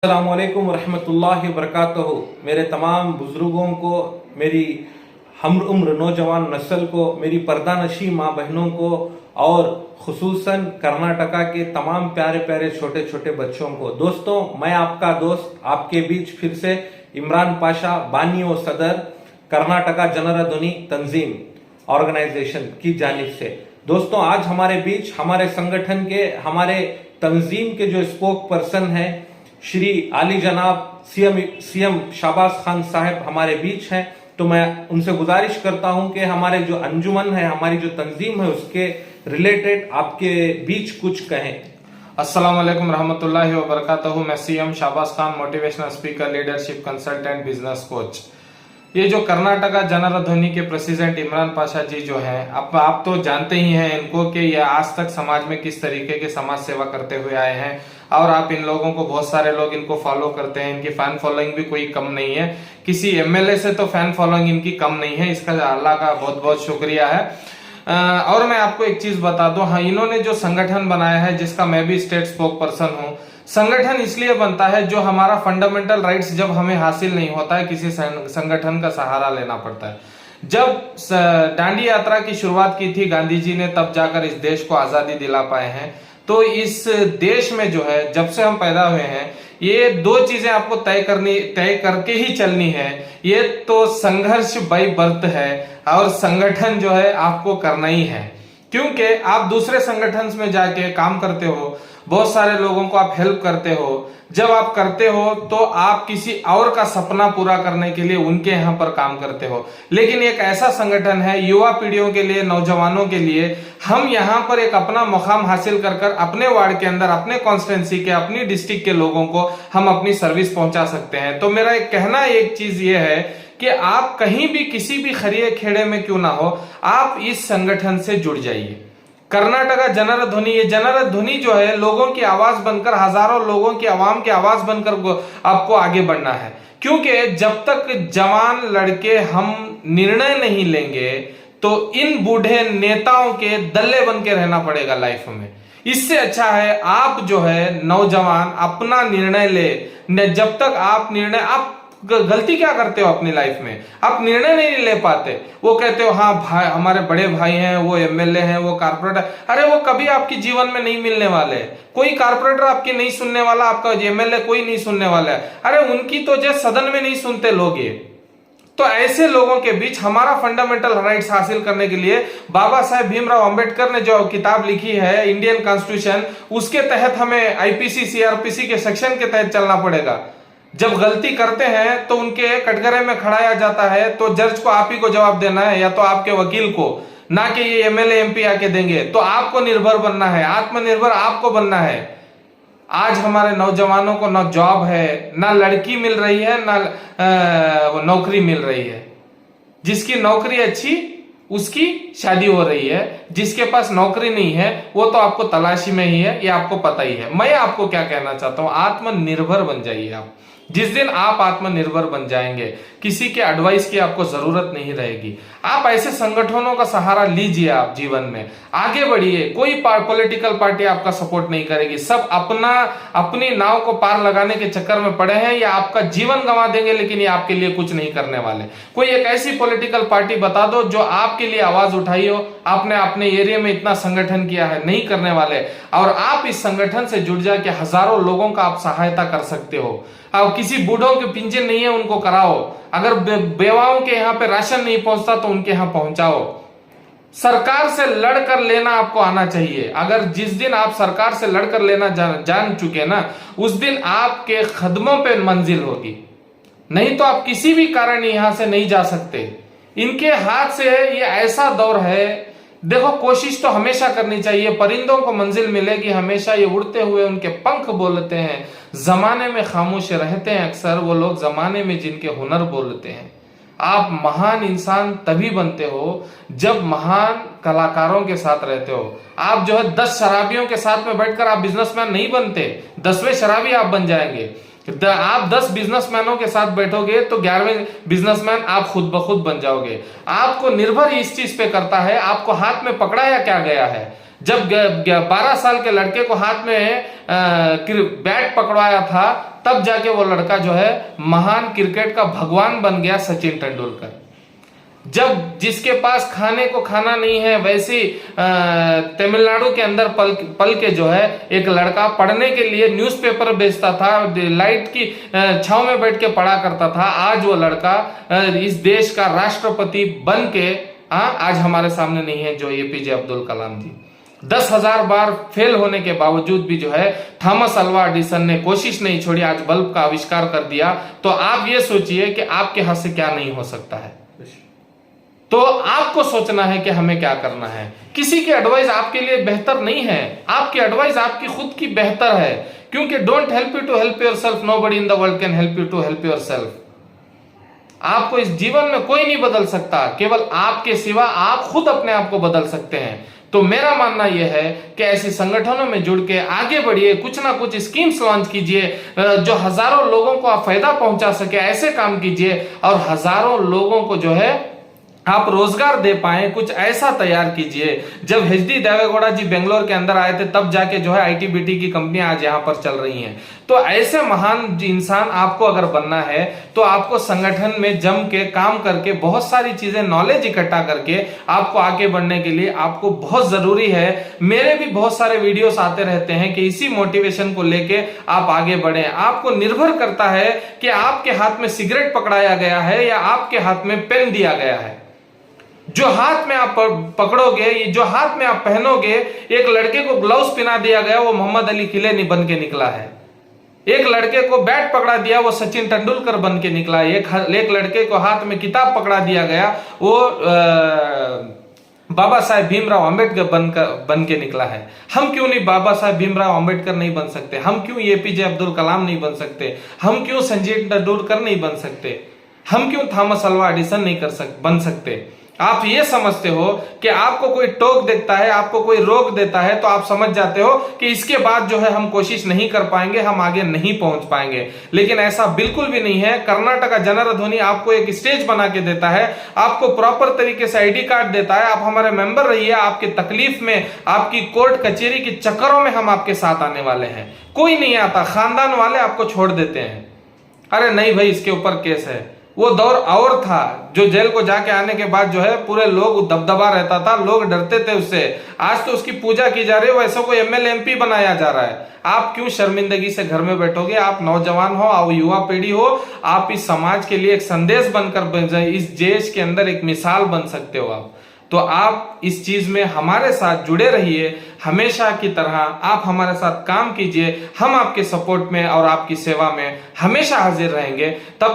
अस्सलामुअलैकुम रहमतुल्लाहि वबरकातुहू। मेरे तमाम बुजुर्गों को, मेरी हम उम्र नौजवान नस्ल को, मेरी पर्दानशी माँ बहनों को और खुसूसन कर्नाटका के तमाम प्यारे प्यारे छोटे छोटे बच्चों को। दोस्तों, मैं आपका दोस्त आपके बीच फिर से इमरान पाशा, बानी और सदर कर्नाटका जनरध्वनि तंजीम ऑर्गेनाइजेशन की जानिब से। दोस्तों, आज हमारे बीच हमारे संगठन के, हमारे तंजीम के जो स्पोक पर्सन हैं श्री आली जनाब सीएम शाहबाज खान साहब हमारे बीच हैं। तो मैं उनसे गुजारिश करता हूं कि हमारे जो अंजुमन है, हमारी जो तंजीम है, उसके रिलेटेड आपके बीच कुछ कहें। अस्सलाम वालेकुम रहमतुल्लाहि व बरकातहू। मैं CM Shahbaz Khan, motivational speaker, leadership consultant, business coach. ये जो कर्नाटका जनरध्वनि के प्रेसिडेंट इमरान पाशा जी जो हैं, आप तो जानते ही हैं इनको कि ये आज तक समाज में किस तरीके के समाज सेवा करते हुए आए हैं और आप इन लोगों को, बहुत सारे लोग इनको फॉलो करते हैं। इनकी फैन फॉलोइंग भी कोई कम नहीं है, किसी एमएलए से तो फैन फॉलोइंग इनकी कम नहीं है। इसका अल्लाह का बहुत बहुत शुक्रिया है। और मैं आपको एक चीज बता दूं, हाँ, इन्होंने जो संगठन बनाया है जिसका मैं भी स्टेट स्पोक पर्सन हूं, संगठन इसलिए बनता है जो हमारा फंडामेंटल राइट्स जब हमें हासिल नहीं होता है, किसी संगठन का सहारा लेना पड़ता है। जब दांडी यात्रा की शुरुआत की थी गांधी जी ने, तब जाकर इस देश को आजादी दिला पाए हैं। तो इस देश में जो है, जब से हम पैदा हुए हैं, ये दो चीजें आपको तय करके ही चलनी है। ये तो संघर्ष बाय बर्थ है और संगठन जो है आपको करना ही है, क्योंकि आप दूसरे संगठन में जाके काम करते हो, बहुत सारे लोगों को आप हेल्प करते हो। जब आप करते हो तो आप किसी और का सपना पूरा करने के लिए उनके यहाँ पर काम करते हो। लेकिन एक ऐसा संगठन है युवा पीढ़ियों के लिए, नौजवानों के लिए, हम यहाँ पर एक अपना मुकाम हासिल कर अपने वार्ड के अंदर, अपने कॉन्स्टिट्यूंसी के, अपनी डिस्ट्रिक्ट के लोगों को हम अपनी सर्विस पहुंचा सकते हैं। तो मेरा एक कहना एक चीज ये है कि आप कहीं भी, किसी भी खरिये खेड़े में क्यों ना हो, आप इस संगठन से जुड़ जाइए। कर्नाटका जनरध्वनि, ये जनरध्वनि जो है लोगों की आवाज बनकर, हजारों लोगों की, आवाम की आवाज बनकर आपको आगे बढ़ना है। क्योंकि जब तक जवान लड़के हम निर्णय नहीं लेंगे तो इन बूढ़े नेताओं के दल्ले बन के रहना पड़ेगा लाइफ में। इससे अच्छा है आप जो है नौजवान अपना निर्णय ले। जब तक आप निर्णय, आप गलती क्या करते हो अपनी लाइफ में, आप निर्णय नहीं ले पाते। वो कहते हो हाँ भाई, हमारे बड़े भाई हैं, वो एमएलए हैं, वो कारपोरेटर। अरे वो कभी आपके जीवन में नहीं मिलने वाले। कोई कारपोरेटर आपकी नहीं सुनने वाला, आपका एमएलए कोई नहीं सुनने वाला है। अरे उनकी तो जो सदन में नहीं सुनते लोग। ये तो ऐसे लोगों के बीच हमारा फंडामेंटल राइट्स हासिल करने के लिए बाबा साहेब भीमराव अंबेडकर ने जो किताब लिखी है इंडियन कॉन्स्टिट्यूशन, उसके तहत हमें आईपीसी सीआरपीसी के सेक्शन के तहत चलना पड़ेगा। जब गलती करते हैं तो उनके कटघरे में खड़ाया जाता है, तो जज को आप ही को जवाब देना है या तो आपके वकील को, ना कि ये एमएलए एमपी आके देंगे। तो आपको निर्भर बनना है, आत्मनिर्भर आपको बनना है। आज हमारे नौजवानों को ना जॉब है, ना लड़की मिल रही है, ना नौकरी मिल रही है। जिसकी नौकरी अच्छी उसकी शादी हो रही है, जिसके पास नौकरी नहीं है वो तो आपको तलाशी में ही है, ये आपको पता ही है। मैं आपको क्या कहना चाहता हूं, आत्मनिर्भर बन जाइए आप। जिस दिन आप आत्मनिर्भर बन जाएंगे, किसी के एडवाइस की आपको जरूरत नहीं रहेगी। आप ऐसे संगठनों का सहारा लीजिए, आप जीवन में आगे बढ़िए। कोई पॉलिटिकल पार्टी आपका सपोर्ट नहीं करेगी, सब अपनी नाव को पार लगाने के चक्कर में पड़े हैं, या आपका जीवन गंवा देंगे लेकिन ये आपके लिए कुछ नहीं करने वाले। कोई एक ऐसी पॉलिटिकल पार्टी बता दो जो आपके लिए आवाज उठाई हो, आपने अपने एरिया में इतना संगठन किया है, नहीं करने वाले। और आप इस संगठन से जुड़ जाके हजारों लोगों का आप सहायता कर सकते हो। अब किसी बूढ़ों के पेंशन नहीं है, उनको कराओ। अगर बेवाओं के यहाँ पे राशन नहीं पहुंचता तो उनके यहाँ पहुंचाओ। सरकार से लड़कर लेना आपको आना चाहिए। अगर जिस दिन आप सरकार से लड़कर लेना जान चुके ना, उस दिन आपके कदमों पे मंजिल होगी। नहीं तो आप किसी भी कारण यहां से नहीं जा सकते। इनके हाथ से ये ऐसा दौर है, देखो कोशिश तो हमेशा करनी चाहिए। परिंदों को मंजिल मिलेगी हमेशा, ये उड़ते हुए उनके पंख बोलते हैं। जमाने में खामोश रहते हैं अक्सर वो लोग, जमाने में जिनके हुनर बोलते हैं। आप महान इंसान तभी बनते हो जब महान कलाकारों के साथ रहते हो। आप जो है 10 शराबियों के साथ में बैठकर आप बिजनेसमैन नहीं बनते, 10वें शराबी आप बन जाएंगे। आप 10 बिजनेसमैनों के साथ बैठोगे तो 11वें बिजनेसमैन आप खुद ब खुद बन जाओगे। आपको निर्भर इस चीज पे करता है, आपको हाथ में पकड़ाया क्या गया है। जब 12 साल के लड़के को हाथ में बैट पकड़वाया था तब जाके वो लड़का जो है महान क्रिकेट का भगवान बन गया, सचिन तेंदुलकर। जब जिसके पास खाने को खाना नहीं है, वैसे तमिलनाडु के अंदर पल के जो है एक लड़का पढ़ने के लिए न्यूज़पेपर बेचता था, लाइट की छांव में बैठ के पढ़ा करता था। आज वो लड़का इस देश का राष्ट्रपति बन के आज हमारे सामने नहीं है, जो एपीजे अब्दुल कलाम जी। 10,000 बार फेल होने के बावजूद भी जो है थॉमस अल्वा एडिसन ने कोशिश नहीं छोड़ी, आज बल्ब का आविष्कार कर दिया। तो आप ये सोचिए कि आपके हाथ से क्या नहीं हो सकता है। तो आपको सोचना है कि हमें क्या करना है। किसी की एडवाइस आपके लिए बेहतर नहीं है, आपकी एडवाइस आपकी खुद की बेहतर है, क्योंकि don't help you to help yourself, nobody in the world can help you to help yourself. आपको इस जीवन में कोई नहीं बदल सकता, केवल आपके सिवा आप खुद अपने आप को बदल सकते हैं। तो मेरा मानना यह है कि ऐसे संगठनों में जुड़ के आगे बढ़िए, कुछ ना कुछ स्कीम्स लॉन्च कीजिए जो हजारों लोगों को आप फायदा पहुंचा सके, ऐसे काम कीजिए और हजारों लोगों को जो है आप रोजगार दे पाए, कुछ ऐसा तैयार कीजिए। जब एचडी देवेगौड़ा जी बेंगलोर के अंदर आए थे, तब जाके जो है आईटी बीटी की कंपनियां आज यहां पर चल रही हैं। तो ऐसे महान इंसान आपको अगर बनना है तो आपको संगठन में जम के काम करके बहुत सारी चीजें, नॉलेज इकट्ठा करके आपको आगे बढ़ने के लिए आपको बहुत जरूरी है। मेरे भी बहुत सारे वीडियोस आते रहते हैं कि इसी मोटिवेशन को लेके आप आगे बढ़े। आपको निर्भर करता है कि आपके हाथ में सिगरेट पकड़ाया गया है या आपके हाथ में पेन दिया गया है। जो हाथ में आप पकड़ोगे, जो हाथ में आप पहनोगे, एक लड़के को ग्लव्स पहना दिया गया, वो मोहम्मद अली खिलनी बन के निकला है। एक लड़के को बैट पकड़ा दिया, वो सचिन तेंदुलकर बन के निकला है। एक लड़के को हाथ में किताब पकड़ा दिया गया, वो बाबा साहेब भीमराव अंबेडकर बन के निकला है। हम क्यों नहीं बाबा साहेब भीमराव अंबेडकर नहीं बन सकते? हम क्यों एपीजे अब्दुल कलाम नहीं बन सकते? हम क्यों संजय तेंदुलकर नहीं बन सकते? हम क्यों थॉमस अल्वा एडिसन नहीं बन सकते? आप ये समझते हो कि आपको कोई टोक देता है, आपको कोई रोक देता है, तो आप समझ जाते हो कि इसके बाद जो है हम कोशिश नहीं कर पाएंगे, हम आगे नहीं पहुंच पाएंगे। लेकिन ऐसा बिल्कुल भी नहीं है। कर्नाटका जनार्दन आपको एक स्टेज बना के देता है, आपको प्रॉपर तरीके से आईडी कार्ड देता है, आप हमारे मेंबर रहिए, आपकी तकलीफ में, आपकी कोर्ट कचहरी के चक्करों में हम आपके साथ आने वाले हैं। कोई नहीं आता, खानदान वाले आपको छोड़ देते हैं, अरे नहीं भाई इसके ऊपर केस है। वो दौर और था, जो जेल को जाके आने के बाद जो है पूरे लोग दबदबा रहता था, लोग डरते थे उससे। आज तो उसकी पूजा की जा रही है, वैसे को एमएलए एमपी बनाया जा रहा है। आप क्यों शर्मिंदगी से घर में बैठोगे? आप नौजवान हो, आप युवा पीढ़ी हो, आप इस समाज के लिए एक संदेश बनकर, इस देश के अंदर एक मिसाल बन सकते हो आप। तो आप इस चीज में हमारे साथ जुड़े रहिए, हमेशा की तरह आप हमारे साथ काम कीजिए। हम आपके सपोर्ट में और आपकी सेवा में हमेशा हाजिर रहेंगे। तब